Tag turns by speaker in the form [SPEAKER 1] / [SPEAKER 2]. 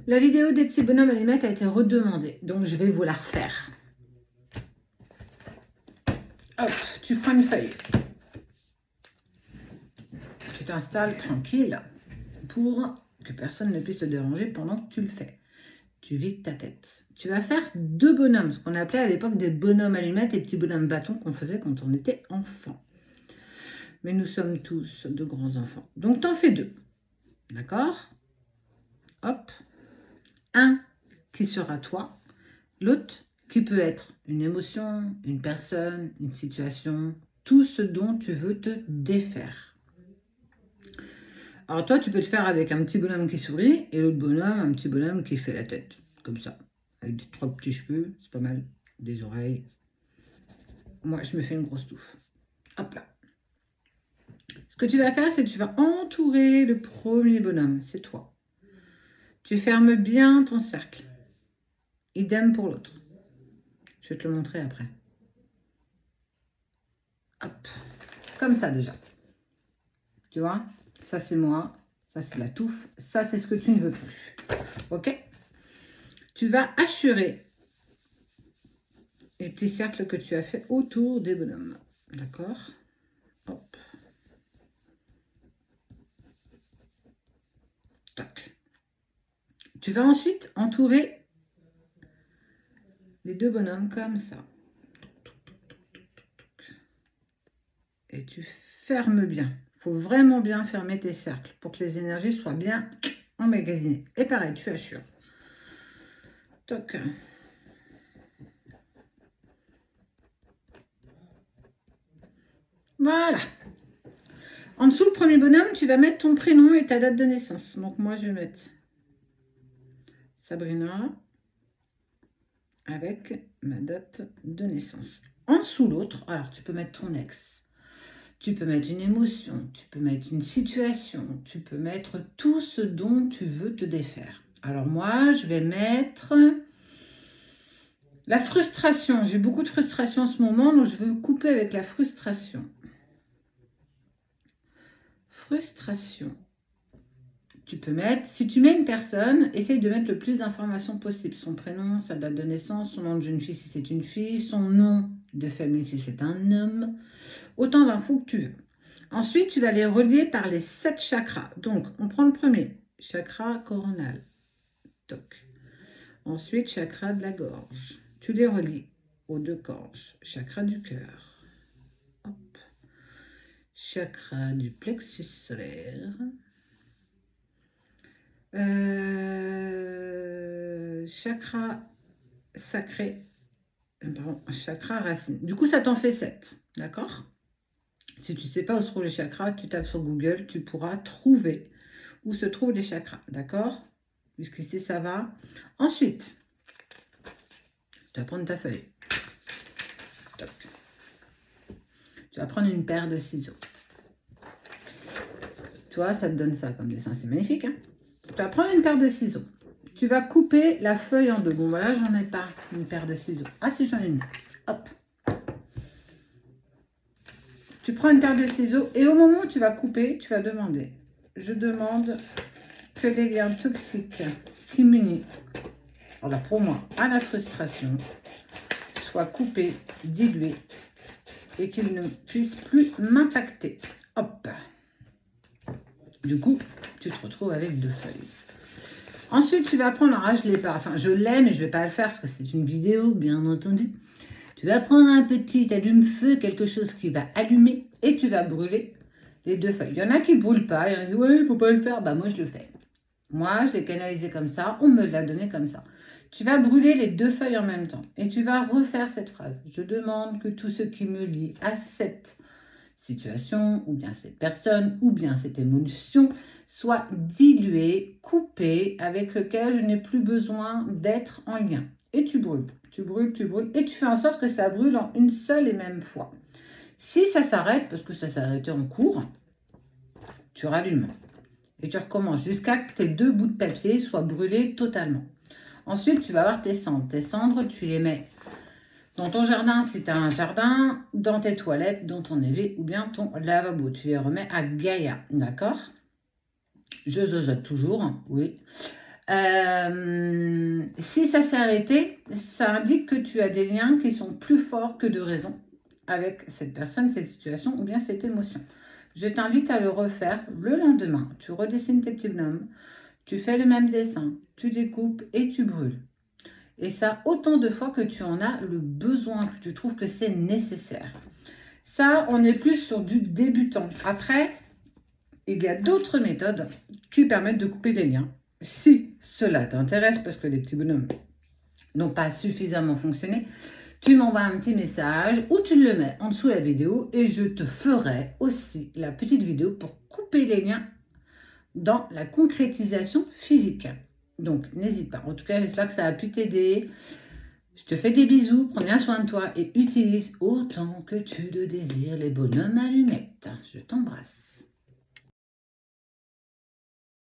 [SPEAKER 1] La vidéo des petits bonhommes allumettes a été redemandée, donc je vais vous la refaire. Hop, tu prends une feuille. Tu t'installes tranquille pour que personne ne puisse te déranger pendant que tu le fais. Tu vides ta tête. Tu vas faire 2 bonhommes, ce qu'on appelait à l'époque des bonhommes allumettes et petits bonhommes bâtons qu'on faisait quand on était enfant. Mais nous sommes tous de grands enfants. Donc, t'en fais 2. D'accord? Hop. Un qui sera toi. L'autre qui peut être une émotion, une personne, une situation, tout ce dont tu veux te défaire. Alors toi, tu peux le faire avec un petit bonhomme qui sourit et l'autre bonhomme, un petit bonhomme qui fait la tête, comme ça, avec des 3 petits cheveux, c'est pas mal, des oreilles. Moi, je me fais une grosse touffe. Hop là. Ce que tu vas faire, c'est que tu vas entourer le premier bonhomme, c'est toi. Tu fermes bien ton cercle. Idem pour l'autre. Je vais te le montrer après. Hop. Comme ça déjà. Tu vois? Ça, c'est moi. Ça, c'est la touffe. Ça, c'est ce que tu ne veux plus. OK? Tu vas assurer les petits cercles que tu as fait autour des bonhommes. D'accord? Hop. Tac. Tu vas ensuite entourer les 2 bonhommes comme ça. Et tu fermes bien. Il faut vraiment bien fermer tes cercles pour que les énergies soient bien emmagasinées. Et pareil, tu assures. Toc. Voilà. En dessous, le premier bonhomme, tu vas mettre ton prénom et ta date de naissance. Donc moi, je vais mettre Sabrina avec ma date de naissance. En dessous, l'autre, alors tu peux mettre ton ex. Tu peux mettre une émotion, tu peux mettre une situation, tu peux mettre tout ce dont tu veux te défaire. Alors moi, je vais mettre la frustration. J'ai beaucoup de frustration en ce moment, donc je veux couper avec la frustration. Frustration. Tu peux mettre, si tu mets une personne, essaye de mettre le plus d'informations possible. Son prénom, sa date de naissance, son nom de jeune fille si c'est une fille, son nom de famille si c'est un homme. Autant d'infos que tu veux. Ensuite, tu vas les relier par les 7 chakras. Donc, on prend le premier, chakra coronal. Toc. Ensuite, chakra de la gorge. Tu les relis aux 2 gorges. Chakra du cœur. Hop. Chakra du plexus solaire. Chakra sacré. Pardon, chakra racine. Du coup, ça t'en fait 7. D'accord? Si tu ne sais pas où se trouvent les chakras, tu tapes sur Google, tu pourras trouver où se trouvent les chakras. D'accord? Jusqu'ici, ça va. Ensuite, tu vas prendre ta feuille. Toc. Tu vas prendre une paire de ciseaux. Tu vois, ça te donne ça comme dessin. C'est magnifique, hein? Tu vas prendre une paire de ciseaux. Tu vas couper la feuille en 2. Bon, voilà, j'en ai pas une paire de ciseaux. Ah, si, j'en ai une. Hop. Tu prends une paire de ciseaux et au moment où tu vas couper, tu vas demander. Je demande que les liens toxiques qui m'unissent, alors pour moi, à la frustration, soient coupés, dilués et qu'ils ne puissent plus m'impacter. Hop. Du coup, tu te retrouves avec 2 feuilles. Ensuite, tu vas prendre, alors je l'ai pas, enfin je l'ai, mais je ne vais pas le faire parce que c'est une vidéo, bien entendu. Tu vas prendre un petit allume-feu, quelque chose qui va allumer, et tu vas brûler les 2 feuilles. Il y en a qui ne brûlent pas, il y en a qui disent, ouais, il ne faut pas le faire. Bah moi, je le fais. Moi, je l'ai canalisé comme ça, on me l'a donné comme ça. Tu vas brûler les 2 feuilles en même temps, et tu vas refaire cette phrase. Je demande que tout ce qui me lie à cette situation, ou bien cette personne, ou bien cette émotion, soit dilué, coupé, avec lequel je n'ai plus besoin d'être en lien. Et tu brûles, tu brûles, tu brûles, et tu fais en sorte que ça brûle en une seule et même fois. Si ça s'arrête, parce que ça s'est arrêté en cours, tu rallumes. Et tu recommences jusqu'à que tes 2 bouts de papier soient brûlés totalement. Ensuite, tu vas avoir tes cendres. Tes cendres, tu les mets dans ton jardin, si tu as un jardin, dans tes toilettes, dans ton évier ou bien ton lavabo. Tu les remets à Gaïa, d'accord? Je zozote toujours, oui. Si ça s'est arrêté, ça indique que tu as des liens qui sont plus forts que de raison avec cette personne, cette situation ou bien cette émotion. Je t'invite à le refaire le lendemain. Tu redessines tes petits bonhommes, tu fais le même dessin, tu découpes et tu brûles. Et ça, autant de fois que tu en as le besoin, que tu trouves que c'est nécessaire. Ça, on est plus sur du débutant. Après, il y a d'autres méthodes qui permettent de couper les liens. Si cela t'intéresse, parce que les petits bonhommes n'ont pas suffisamment fonctionné, tu m'envoies un petit message ou tu le mets en dessous de la vidéo et je te ferai aussi la petite vidéo pour couper les liens dans la concrétisation physique. Donc, n'hésite pas. En tout cas, j'espère que ça a pu t'aider. Je te fais des bisous, prends bien soin de toi et utilise autant que tu le désires les bonhommes allumettes. Je t'embrasse.